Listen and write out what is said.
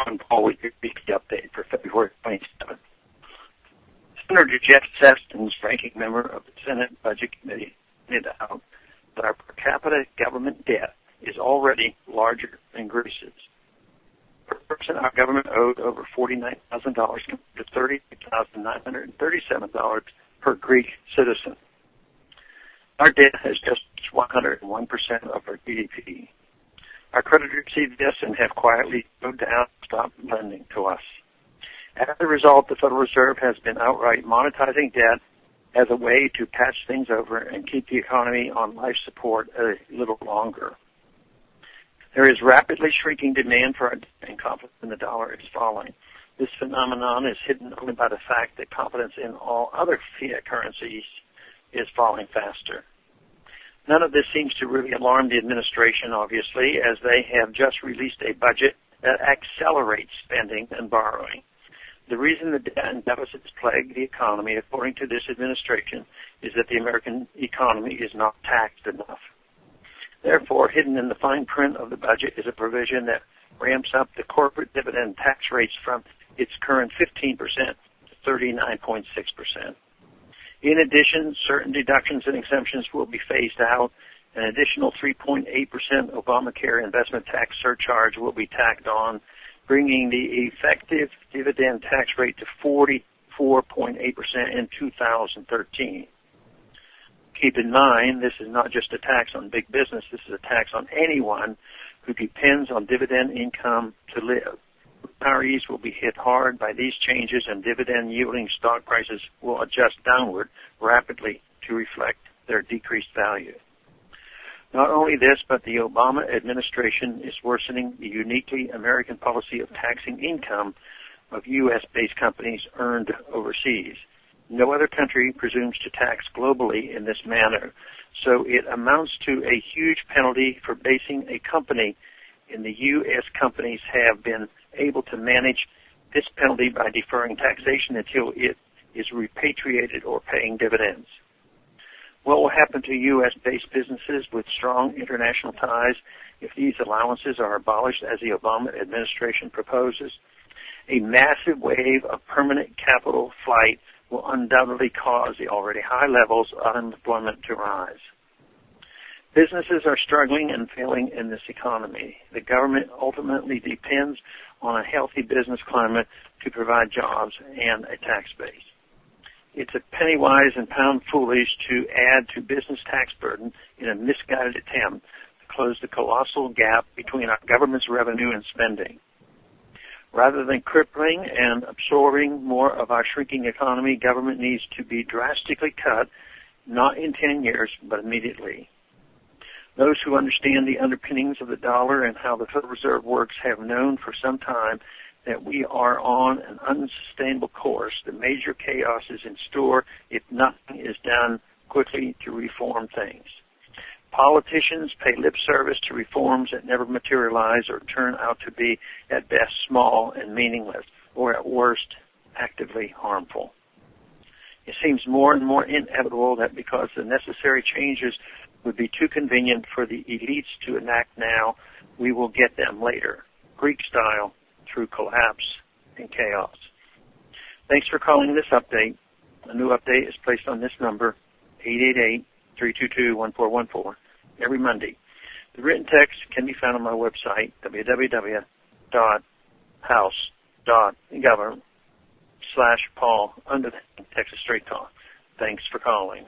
I'm Paul with your weekly update for February 27th. Senator Jeff Sessions, ranking member of the Senate Budget Committee, pointed out that our per capita government debt is already larger than Greece's. Per person, our government owed over $49,000 compared to $32,937 per Greek citizen. Our debt has just 101% of our GDP. Our creditors see this and have quietly moved down and stopped lending to us. As a result, the Federal Reserve has been outright monetizing debt as a way to patch things over and keep the economy on life support a little longer. There is rapidly shrinking demand for our debt, and confidence in the dollar is falling. This phenomenon is hidden only by the fact that confidence in all other fiat currencies is falling faster. None of this seems to really alarm the administration, obviously, as they have just released a budget that accelerates spending and borrowing. The reason the debt and deficits plague the economy, according to this administration, is that the American economy is not taxed enough. Therefore, hidden in the fine print of the budget is a provision that ramps up the corporate dividend tax rates from its current 15% to 39.6%. In addition, certain deductions and exemptions will be phased out. An additional 3.8% Obamacare investment tax surcharge will be tacked on, bringing the effective dividend tax rate to 44.8% in 2013. Keep in mind, this is not just a tax on big business. This is a tax on anyone who depends on dividend income to live. Retirees will be hit hard by these changes, and dividend-yielding stock prices will adjust downward rapidly to reflect their decreased value. Not only this, but the Obama administration is worsening the uniquely American policy of taxing income of U.S.-based companies earned overseas. No other country presumes to tax globally in this manner, so it amounts to a huge penalty for basing a company in the U.S. Companies have been able to manage this penalty by deferring taxation until it is repatriated or paying dividends. What will happen to U.S.-based businesses with strong international ties if these allowances are abolished as the Obama administration proposes? A massive wave of permanent capital flight will undoubtedly cause the already high levels of unemployment to rise. Businesses are struggling and failing in this economy. The government ultimately depends on a healthy business climate to provide jobs and a tax base. It's a penny-wise and pound-foolish to add to business tax burden in a misguided attempt to close the colossal gap between our government's revenue and spending. Rather than crippling and absorbing more of our shrinking economy, government needs to be drastically cut, not in 10 years, but immediately. Those who understand the underpinnings of the dollar and how the Federal Reserve works have known for some time that we are on an unsustainable course. The major chaos is in store if nothing is done quickly to reform things. Politicians pay lip service to reforms that never materialize or turn out to be, at best, small and meaningless, or at worst, actively harmful. It seems more and more inevitable that because the necessary changes would be too convenient for the elites to enact now, we will get them later, Greek style, through collapse and chaos. Thanks for calling this update. A new update is placed on this number, 888-322-1414, every Monday. The written text can be found on my website, www.house.gov/Paul, under the Texas Straight Talk. Thanks for calling.